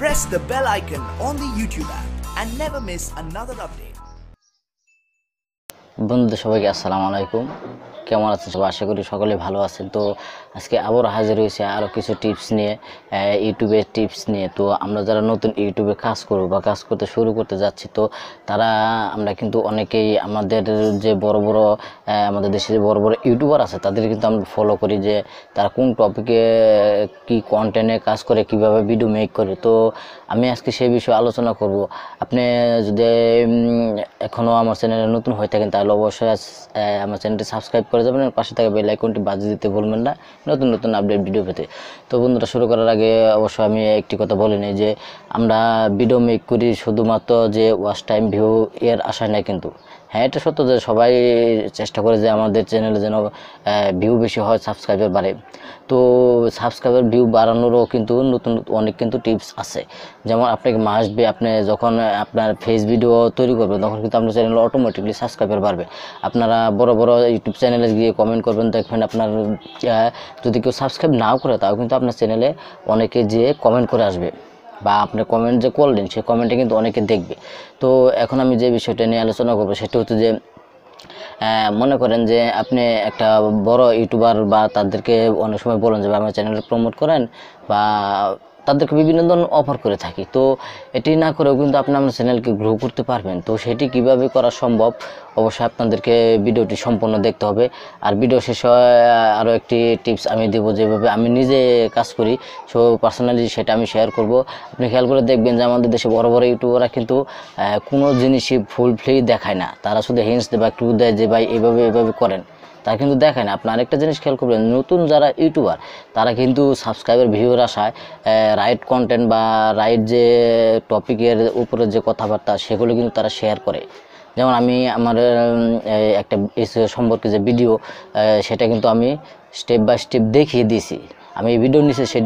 Press the bell icon on the YouTube app and never miss another update. বন্ধুদের সবাইকে আসসালামু আলাইকুম। কেমন আছেন সবাই? আশা করি সকলে ভালো আছেন। তো আজকে আবার হাজির হয়েছে আরও কিছু টিপস নিয়ে, ইউটিউবের টিপস নিয়ে। তো আমরা যারা নতুন ইউটিউবে কাজ করব বা কাজ করতে শুরু করতে যাচ্ছি, তো আমরা কিন্তু অনেকেই আমাদের যে বড় বড় আমাদের দেশে যে বড় বড় ইউটিউবার আছে তাদের কিন্তু আমরা ফলো করি যে তারা কোন টপিকে কি কন্টেন্টে কাজ করে, কিভাবে ভিডিও মেক করে। তো আমি আজকে সেই বিষয়ে আলোচনা করব। আপনি যদি এখনও আমার চ্যানেলে নতুন হয়ে থাকেন তাহলে অবশ্যই আমার চ্যানেলটি সাবস্ক্রাইব করে যাবেন, পাশে থাকা বেল আইকনটি বাজিয়ে দিতে ভুলবেন না নতুন নতুন আপডেট ভিডিও পেতে। তো বন্ধুরা, শুরু করার আগে অবশ্যই আমি একটি কথা বলে নিই যে আমরা ভিডিও মেক করি শুধুমাত্র যে ওয়াচ টাইম ভিউ এর আশায় নাই কিন্তু। হ্যাঁ, এটা সত্য যে সবাই চেষ্টা করে যে আমাদের চ্যানেলে যেন ভিউ বেশি হয়, সাবস্ক্রাইবার বাড়ে। তো সাবস্ক্রাইবার ভিউ বাড়ানোরও কিন্তু নতুন অনেক কিন্তু টিপস আছে। যেমন আপনাকে মাস্ট বি, আপনি যখন আপনার ফেস ভিডিও তৈরি করবেন তখন কিন্তু আপনার চ্যানেলে অটোমেটিকলি সাবস্ক্রাইবার বাড়বে। আপনারা বড় বড় ইউটিউব চ্যানেলে গিয়ে কমেন্ট করবেন, দেখবেন আপনার যদি কেউ সাবস্ক্রাইব নাও করে তাও কিন্তু আপনার চ্যানেলে অনেকে যেয়ে কমেন্ট করে আসবে, বা আপনি কমেন্ট যে করলেন সেই কমেন্টে কিন্তু অনেকে দেখবে। তো এখন আমি যে বিষয়টা নিয়ে আলোচনা করবো সেটা হচ্ছে যে মনে করেন যে আপনি একটা বড় ইউটিউবার বা তাদেরকে অনেক সময় বলেন যে আমার চ্যানেলটা প্রমোট করেন, বা তাদেরকে বিভিন্ন ধরনের অফার করে থাকি। তো এটি না করেও কিন্তু আপনি আপনার চ্যানেলকে গ্রো করতে পারবেন। তো সেটি কিভাবে করা সম্ভব অবশ্যই আপনাদেরকে ভিডিওটি সম্পূর্ণ দেখতে হবে। আর ভিডিও শেষে আরও একটি টিপস আমি দেবো, যেভাবে আমি নিজে কাজ করি, সো পার্সোনালি সেটা আমি শেয়ার করব। আপনি খেয়াল করে দেখবেন যে আমাদের দেশে বড় বড় ইউটিউবাররা কিন্তু কোনো জিনিসই ফুলফিল দেখায় না। তারা শুধু হিন্টস দেয় বা ক্লু দেয় যে ভাই এভাবে করেন, তা কিন্তু দেখায় না। আপনি আরেকটা জিনিস খেয়াল করবেন, নতুন যারা ইউটিউবার তারা কিন্তু সাবস্ক্রাইবার ভিউর আশায় রাইট কন্টেন্ট বা রাইট যে টপিকের উপরে যে কথাবার্তা সেগুলো কিন্তু তারা শেয়ার করে। যেমন আমি আমার একটা সম্পর্কে যে ভিডিও, সেটা কিন্তু আমি স্টেপ বাই স্টেপ দেখিয়ে দিয়েছি। আমি এই ভিডিওর নিচে সেই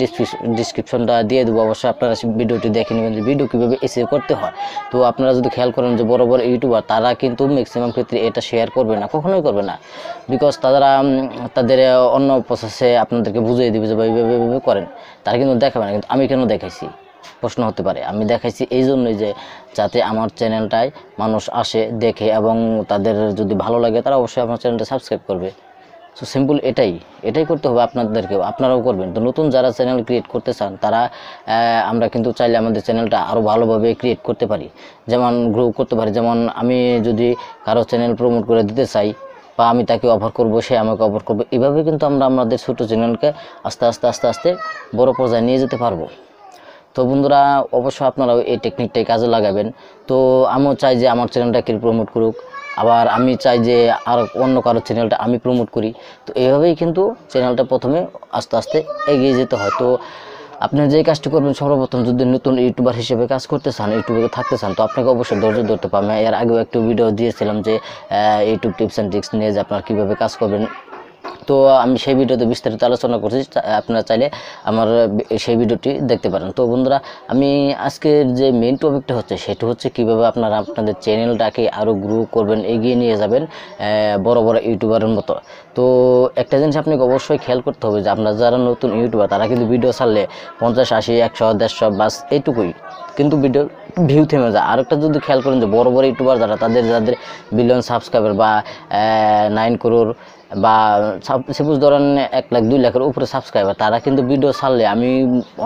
ডিসক্রিপশনটা দিয়ে দেবো, অবশ্যই আপনারা সেই ভিডিওটি দেখে নেবেন যে ভিডিও কীভাবে এসিও করতে হয়। তো আপনারা যদি খেয়াল করেন যে বড় বড় ইউটিউবার তারা কিন্তু ম্যাক্সিমাম ক্ষেত্রে এটা শেয়ার করবে না, কখনোই করবে না। বিকজ তারা তাদের অন্য প্রসেসে আপনাদেরকে বুঝিয়ে দেবে যে এইভাবে করেন, তারা কিন্তু দেখাবে না। কিন্তু আমি কেন দেখাইছি প্রশ্ন হতে পারে। আমি দেখাইছি এই জন্যই যে যাতে আমার চ্যানেলটায় মানুষ আসে, দেখে, এবং তাদের যদি ভালো লাগে তারা অবশ্যই আমার চ্যানেলটা সাবস্ক্রাইব করবে। সো সিম্পল এটাই করতে হবে আপনাদেরকেও, আপনারাও করবেন। তো নতুন যারা চ্যানেল ক্রিয়েট করতে চান তারা আমরা কিন্তু চাইলে আমাদের চ্যানেলটা আরও ভালোভাবে ক্রিয়েট করতে পারি, যেমন গ্রো করতে পারি। যেমন আমি যদি কারো চ্যানেল প্রমোট করে দিতে চাই, বা আমি তাকে অফার করব, সে আমাকে অফার করবে, এভাবে কিন্তু আমরা আমাদের ছোটো চ্যানেলকে আস্তে আস্তে বড় পর্যায়ে নিয়ে যেতে পারবো। তো বন্ধুরা, অবশ্যই আপনারাও এই টেকনিকটাই কাজে লাগাবেন। তো আমিও চাই যে আমার চ্যানেলটাকে প্রমোট করুক, আবার আমি চাই যে আর অন্য কারো চ্যানেলটা আমি প্রমোট করি। তো এইভাবেই কিন্তু চ্যানেলটা প্রথমে আস্তে এগিয়ে যেতে হয়। তো আপনি যে কাজটি করবেন, সর্বপ্রথম যদি নতুন ইউটিউবার হিসেবে কাজ করতে চান, ইউটিউবে থাকতে চান, তো আপনাকে অবশ্যই ধৈর্য ধরতে পারবেন। এর আগেও একটু ভিডিও দিয়েছিলাম যে ইউটিউব টিপস অ্যান্ড ট্রিক্স নিয়ে যে আপনারা কীভাবে কাজ করবেন। তো আমি সেই ভিডিওতে বিস্তারিত আলোচনা করছি, আপনারা চাইলে আমার সেই ভিডিওটি দেখতে পারেন। তো বন্ধুরা, আমি আজকের যে মেইন টপিকটা হচ্ছে সেটা হচ্ছে কীভাবে আপনারা আপনাদের চ্যানেলটাকে আরও গ্রো করবেন, এগিয়ে নিয়ে যাবেন বড় বড় ইউটিউবারের মতো। তো একটা জিনিস আপনাকে অবশ্যই খেয়াল করতে হবে যে আপনারা যারা নতুন ইউটিউবার তারা কিন্তু ভিডিও ছাড়লে 50, 80, 100, 150 বাস এইটুকুই কিন্তু ভিডিও ভিউ থেমে যায়। আরেকটা যদি খেয়াল করেন যে বড় বড় ইউটিউবার যারা যাদের বিলিয়ন সাবস্ক্রাইবার বা 9 করোড় বা সাপোজ ধরেন 1 লাখ 2 লাখের উপরে সাবস্ক্রাইবার, তারা কিন্তু ভিডিও ছাড়লে আমি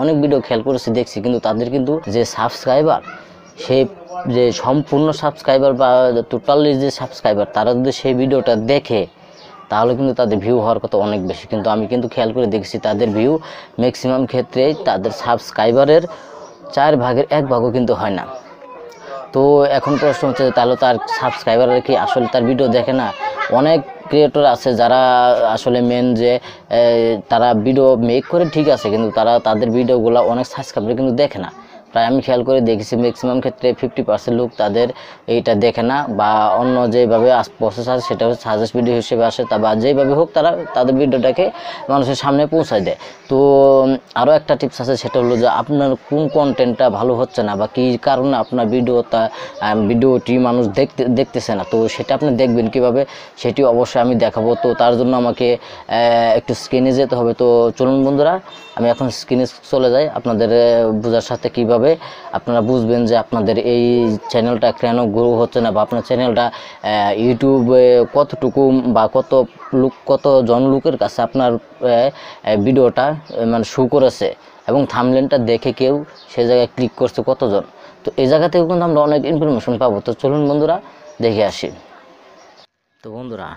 অনেক ভিডিও খেয়াল করেছি, দেখছি, কিন্তু তাদের কিন্তু যে সাবস্ক্রাইবার, সে যে সম্পূর্ণ সাবস্ক্রাইবার বা টোটালি যে সাবস্ক্রাইবার, তারা যদি সেই ভিডিওটা দেখে তাহলে কিন্তু তাদের ভিউ হওয়ার কথা অনেক বেশি। কিন্তু আমি কিন্তু খেয়াল করে দেখছি তাদের ভিউ ম্যাক্সিমাম ক্ষেত্রেই তাদের সাবস্ক্রাইবারের 4 ভাগের 1 ভাগও কিন্তু হয় না। তো এখন প্রশ্ন হচ্ছে তাহলে তার সাবস্ক্রাইবাররা কি আসলে তার ভিডিও দেখে না? অনেক ক্রিয়েটর আছে যারা আসলে মেন যে তারা ভিডিও মেক করে ঠিক আছে, কিন্তু তাদের ভিডিওগুলো অনেক সাবস্ক্রাইবার কিন্তু দেখে না। প্রায় আমি খেয়াল করে দেখেছি ম্যাক্সিমাম ক্ষেত্রে 50% লোক তাদের এইটা দেখে না, বা অন্য যেভাবে প্রসেস আছে সেটা হচ্ছে সাজেস্ট ভিডিও হিসেবে আসে, বা যেভাবে হোক তারা তাদের ভিডিওটাকে মানুষের সামনে পৌঁছায় দেয়। তো আরও একটা টিপস আছে, সেটা হলো যে আপনার কোন কন্টেন্টটা ভালো হচ্ছে না, বা কী কারণে আপনার ভিডিওটি মানুষ দেখতেছে না। তো সেটা আপনি দেখবেন কীভাবে, সেটি অবশ্যই আমি দেখাবো। তো তার জন্য আমাকে একটু স্ক্রিনে যেতে হবে। তো চলুন বন্ধুরা, আমি এখন স্ক্রিনে চলে যাই আপনাদের বোঝার সাথে কীভাবে এইভাবে আপনারা বুঝবেন যে আপনাদের এই চ্যানেলটা কেন গ্রো হচ্ছে না, বা আপনার চ্যানেলটা ইউটিউবে কতটুকু বা কতজন লোকের কাছে আপনার ভিডিওটা মানে শো করেছে এবং থাম্বনেলটা দেখে কেউ সে জায়গায় ক্লিক করছে কতজন। তো এই জায়গা থেকে কিন্তু আমরা অনেক ইনফরমেশন পাবো। তো চলুন বন্ধুরা দেখে আসি। তো বন্ধুরা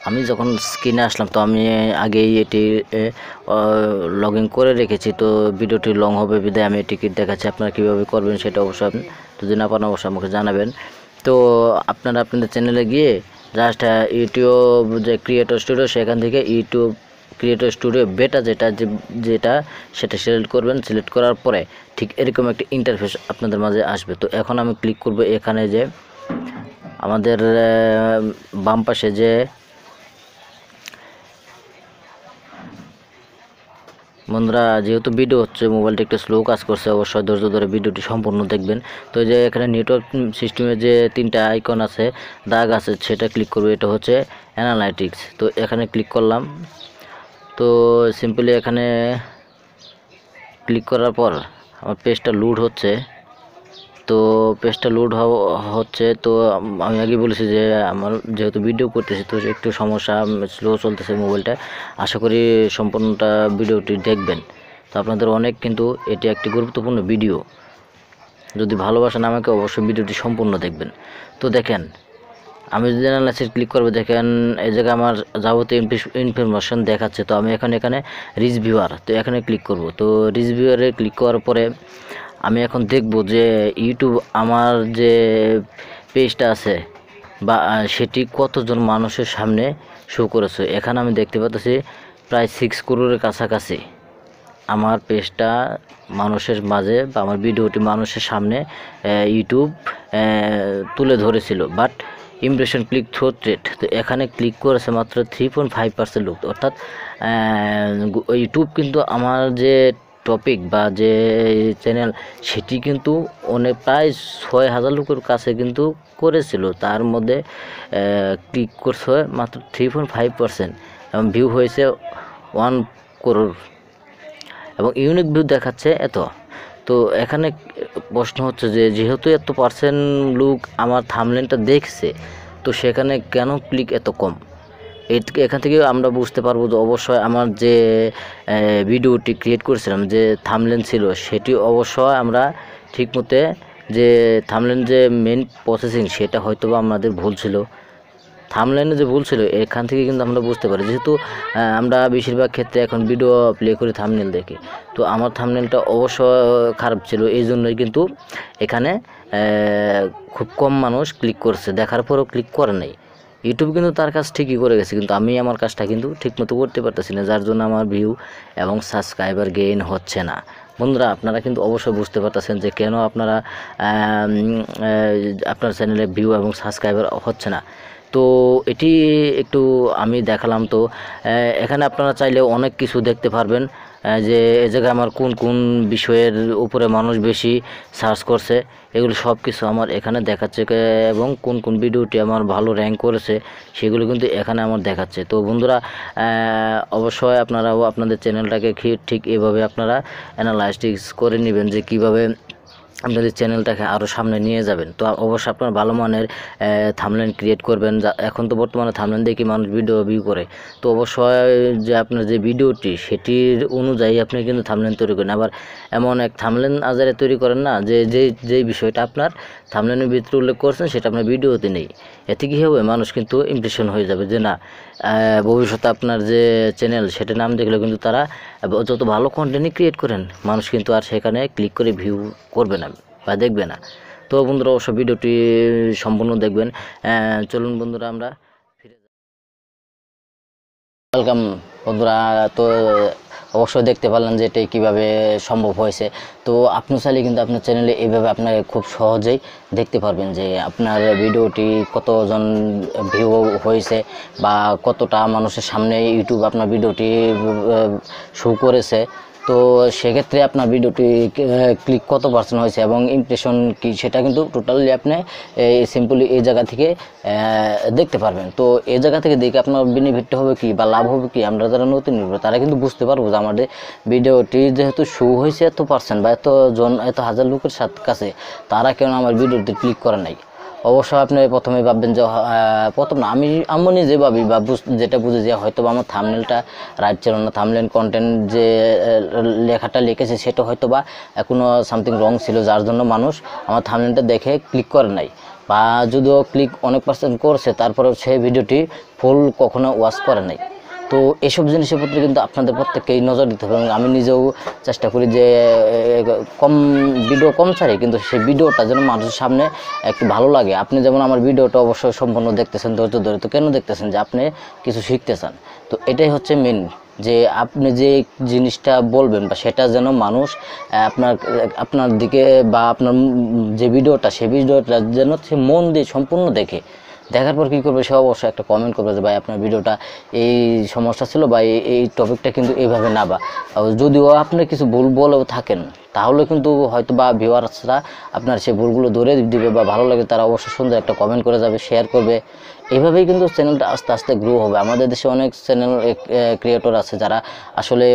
আমি যখন স্ক্রিনে আসলাম, তো আমি আগেই এটি লগ ইন করে রেখেছি। তো ভিডিওটি লং হবে বিধায় আমি টিকিট দেখাচ্ছি। আপনারা কীভাবে করবেন সেটা অবশ্যই যদি না পারেন অবশ্যই আমাকে জানাবেন। তো আপনারা আপনাদের চ্যানেলে গিয়ে জাস্ট ইউটিউব যে ক্রিয়েটর স্টুডিও, সেখান থেকে ইউটিউব ক্রিয়েটর স্টুডিও বেটা যেটা সেটা সিলেক্ট করবেন। সিলেক্ট করার পরে ঠিক এরকম একটা ইন্টারফেস আপনাদের মাঝে আসবে। তো এখন আমি ক্লিক করব এখানে, যে আমাদের বাম পাশে যে বন্ধুরা, যেহেতু ভিডিও হচ্ছে মোবাইলটা একটু স্লো কাজ করছে, অবশ্যই ধৈর্য ধরে ভিডিওটি সম্পূর্ণ দেখবেন। তো এই যে এখানে নেটওয়ার্ক সিস্টেমে যে 3টা আইকন আছে, দাগ আছে, সেটা ক্লিক করবে। এটা হচ্ছে অ্যানালাইটিক্স। তো এখানে ক্লিক করলাম। তো সিম্পলি এখানে ক্লিক করার পর আমার পেজটা লোড হচ্ছে। তো পেজটা লোড হচ্ছে। তো আমি আগে বলেছি যে আমার যেহেতু ভিডিও করতেছি, তো একটু সমস্যা, স্লো চলতেছে মোবাইলটা। আশা করি সম্পূর্ণটা ভিডিওটি দেখবেন। তো আপনাদের অনেক কিন্তু এটি একটি গুরুত্বপূর্ণ ভিডিও, যদি ভালোবাসেন আমাকে অবশ্যই ভিডিওটি সম্পূর্ণ দেখবেন। তো দেখেন, আমি যদি অ্যানালাইসিস ক্লিক করবো, দেখেন এই জায়গায় আমার যাবতীয় ইনফরমেশন দেখাচ্ছে। তো আমি এখানে রিচ ভিউয়ার, তো এখানে ক্লিক করব। তো রিচ ভিউয়ারে ক্লিক করার পরে আমি এখন দেখব যে ইউটিউব আমার যে পেজটা আছে বা সেটি কতজন মানুষের সামনে শো করেছে। এখানে আমি দেখতে পাচ্ছি প্রায় 6 করোড়ের কাছাকাছি আমার পেজটা মানুষের মাঝে বা আমার ভিডিওটি মানুষের সামনে ইউটিউব তুলে ধরেছিল। But impression click through rate, তো এখানে ক্লিক করেছে মাত্র 3.5% লোক। অর্থাৎ ইউটিউব কিন্তু আমার যে টপিক বা যে চ্যানেল সেটি কিন্তু প্রায় 6,000 লোকের কাছে কিন্তু করেছিল, তার মধ্যে ক্লিক করছে মাত্র 3.5% এবং ভিউ হয়েছে 1 করোড় এবং ইউনিক ভিউ দেখাচ্ছে এত। তো এখানে প্রশ্ন হচ্ছে যে যেহেতু এত পার্সেন্ট লোক আমার থাম্বনেলটা দেখছে, তো সেখানে কেন ক্লিক এত কম? এখান থেকে আমরা বুঝতে পারবো যে অবশ্যই আমার যে ভিডিওটি ক্রিয়েট করেছিলাম, যে থাম্বনেল ছিল, সেটি অবশ্যই আমরা ঠিকমতো যে থাম্বনেল যে মেন প্রসেসিং, সেটা হয়তো বা আমাদের ভুল ছিল। থাম্বনেলে যে ভুল ছিল এখান থেকে কিন্তু আমরা বুঝতে পারি, যেহেতু আমরা বেশিরভাগ ক্ষেত্রে এখন ভিডিও প্লে করি থাম্বনেল দেখে। তো আমার থাম্বনেলটা অবশ্য খারাপ ছিল, এই জন্যই কিন্তু এখানে খুব কম মানুষ ক্লিক করছে, দেখার পরেও ক্লিক করে নাই। ইউটিউব কিন্তু তার কাজ ঠিকই করে গেছে, কিন্তু আমি আমার কাজটা কিন্তু ঠিকমতো করতে পারতেছি না, যার জন্য আমার ভিউ এবং সাবস্ক্রাইবার গেইন হচ্ছে না। বন্ধুরা আপনারা কিন্তু অবশ্যই বুঝতে পারতেছেন যে কেন আপনারা আপনার চ্যানেলে ভিউ এবং সাবস্ক্রাইবার হচ্ছে না। তো এটি একটু আমি দেখালাম। তো এখানে আপনারা চাইলে অনেক কিছু দেখতে পারবেন, যে এ জায়গায় আমার কোন কোন বিষয়ের উপরে মানুষ বেশি সার্চ করছে, এগুলো সব কিছু আমার এখানে দেখাচ্ছে, এবং কোন কোন ভিডিওটি আমার ভালো র্যাঙ্ক করেছে সেগুলো কিন্তু এখানে আমার দেখাচ্ছে। তো বন্ধুরা অবশ্যই আপনারাও আপনাদের চ্যানেলটাকে ঠিক এভাবে আপনারা অ্যানালাইসিস করে নেবেন, যে কীভাবে আপনাদের চ্যানেলটাকে আরও সামনে নিয়ে যাবেন। তো অবশ্যই আপনার ভালো মানের থাম্বনেল ক্রিয়েট করবেন। এখন তো বর্তমানে থাম্বনেল দেখে মানুষ ভিডিও ভিউ করে, তো অবশ্যই যে আপনার যে ভিডিওটি সেটির অনুযায়ী আপনি কিন্তু থাম্বনেল তৈরি করেন। আবার এমন এক থাম্বনেল আজারে তৈরি করেন না যে যেই বিষয়টা আপনার থাম্বনেলের ভিতরে উল্লেখ করছেন সেটা আপনার ভিডিওতে নেই। এতে কী হবে, মানুষ কিন্তু ইমপ্রেশন হয়ে যাবে যে না, ভবিষ্যতে আপনার যে চ্যানেল সেটা নাম দেখলে কিন্তু তারা যত ভালো কন্টেন্টই ক্রিয়েট করেন, মানুষ কিন্তু আর সেখানে ক্লিক করে ভিউ করবে না বা দেখবে না। তো বন্ধুরা অবশ্য ভিডিওটি সম্পূর্ণ দেখবেন। চলুন বন্ধুরা আমরা ফিরে যাই। ওয়েলকাম বন্ধুরা, তো অবশ্যই দেখতে পারলেন যে এটি কীভাবে সম্ভব হয়েছে। তো আপনি চাইলে কিন্তু আপনার চ্যানেলে এইভাবে আপনাকে খুব সহজেই দেখতে পারবেন যে আপনার ভিডিওটি কতজন ভিউ হয়েছে বা কতটা মানুষের সামনে ইউটিউব আপনার ভিডিওটি শো করেছে। তো সেক্ষেত্রে আপনার ভিডিওটি ক্লিক কত পার্সেন্ট হয়েছে এবং ইমপ্রেশন কি সেটা কিন্তু টোটালি আপনি সিম্পলি এই জায়গা থেকে দেখতে পারবেন। তো এই জায়গা থেকে দেখে আপনার বেনিফিট হবে কি বা লাভ হবে কি, আমরা যারা নতুন নির্ভর তারা কিন্তু বুঝতে পারবো যে আমাদের ভিডিওটি যেহেতু শো হয়েছে এত পার্সেন্ট বা এত হাজার লোকের কাছে, তারা কেন আমার ভিডিওতে ক্লিক করে নাই। অবশ্য আপনি প্রথমে ভাববেন যে প্রথম না, আমি নিজে ভাবি বা যেটা বুঝি যে হয়তো বা আমার থাম্বনেলটা রাইট ছিল না, থাম্বনেল কন্টেন্ট যে লেখাটা লিখেছে সেটা হয়তো বা কোনো সামথিং রং ছিল, যার জন্য মানুষ আমার থাম্বনেলটা দেখে ক্লিক করে নাই। বা যদিও ক্লিক অনেক পার্সেন্ট করছে, তারপরেও সেই ভিডিওটি ফুল কখনো ওয়াচ করে নাই। তো এসব জিনিসের প্রতি কিন্তু আপনাদের প্রত্যেককেই নজর দিতে হবে। এবং আমি নিজেও চেষ্টা করি যে ভিডিও কম ছাড়ি, কিন্তু সেই ভিডিওটা যেন মানুষের সামনে একটু ভালো লাগে। আপনি যেমন আমার ভিডিওটা অবশ্যই সম্পূর্ণ দেখতেছেন ধৈর্য ধরে, তো কেন দেখতেছেন? যে আপনি কিছু শিখতে চান। তো এটাই হচ্ছে মেন, যে আপনি যে জিনিসটা বলবেন বা সেটা যেন মানুষ আপনার দিকে বা আপনার যে ভিডিওটা সেই ভিডিওটা যেন সে মন দিয়ে সম্পূর্ণ দেখার পর কী করবে, সে অবশ্যই একটা কমেন্ট করবে যে ভাই আপনার ভিডিওটা এই সমস্যা ছিল বা এই টপিকটা কিন্তু এইভাবে না, বা যদিও আপনি কিছু ভুল বলেও থাকেন তাহলে কিন্তু হয়তো বা ভিউয়ার্সরা আপনার সেই ভুলগুলো ধরে দিবে বা ভালো লাগে তারা অবশ্যই সুন্দর একটা কমেন্ট করে যাবে, শেয়ার করবে। এইভাবেই কিন্তু চ্যানেলটা আস্তে আস্তে গ্রো হবে। আমাদের দেশে অনেক চ্যানেল ক্রিয়েটর আছে যারা আসলে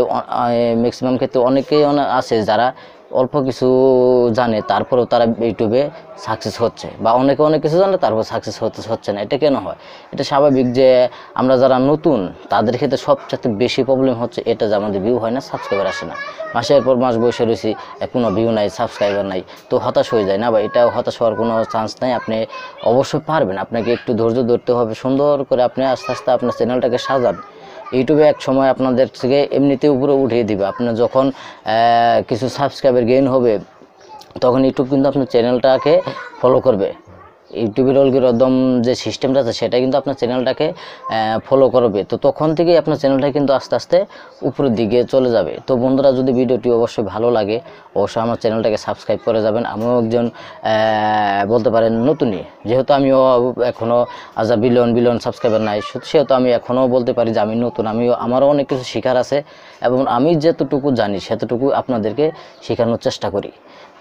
ম্যাক্সিমাম ক্ষেত্রে অনেকেই আছে যারা অল্প কিছু জানে, তারপরেও তারা ইউটিউবে সাকসেস হচ্ছে, বা অনেকে অনেক কিছু জানে তারপর সাকসেস হচ্ছে না। এটা কেন হয়? এটা স্বাভাবিক যে আমরা যারা নতুন তাদের ক্ষেত্রে সবচেয়ে বেশি প্রবলেম হচ্ছে এটা যে আমাদের ভিউ হয় না, সাবস্ক্রাইবার আসে না। মাসের পর মাস বসে রয়েছি, কোনো ভিউ নাই, সাবস্ক্রাইবার নাই, তো হতাশ হয়ে যায় না? বা এটা হতাশ হওয়ার কোনো চান্স নাই। আপনি অবশ্যই পারবেন, আপনাকে একটু ধৈর্য ধরতে হবে, সুন্দর করে আপনি আস্তে আস্তে আপনার চ্যানেলটাকে সাজান। ইউটিউবে এক সময় আপনাদের থেকে এমনিতে উপরে উঠিয়ে দিবে। আপনার যখন কিছু সাবস্ক্রাইবার গেইন হবে তখন ইউটিউব কিন্তু আপনার চ্যানেলটাকে ফলো করবে। ইউটিউবের অ্যালগরিদম যে সিস্টেমটা আছে সেটা কিন্তু আপনার চ্যানেলটাকে ফলো করবে। তো তখন থেকেই আপনার চ্যানেলটা কিন্তু আস্তে আস্তে উপরের দিকে চলে যাবে। তো বন্ধুরা, যদি ভিডিওটি অবশ্যই ভালো লাগে অবশ্যই আমার চ্যানেলটাকে সাবস্ক্রাইব করে যাবেন। আমিও একজন বলতে পারেন নতুনই, যেহেতু আমিও এখনও বিলিয়ন সাবস্ক্রাইবার নাই, সেহেতু আমি এখনও বলতে পারি যে আমি নতুন। আমারও অনেক কিছু শেখার আছে এবং আমি যতটুকু জানি সেতটুকু আপনাদেরকে শেখানোর চেষ্টা করি।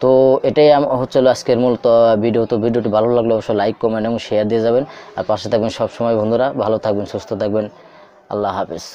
তো এটাই হচ্ছিল আজকের মূল ভিডিও। তো ভিডিওটি ভালো লাগলে অবশ্যই লাইক, কমেন্ট এবং শেয়ার দিয়ে যাবেন। আর পাশে থাকবেন সবসময় বন্ধুরা। ভালো থাকবেন, সুস্থ থাকবেন। আল্লাহ হাফেজ।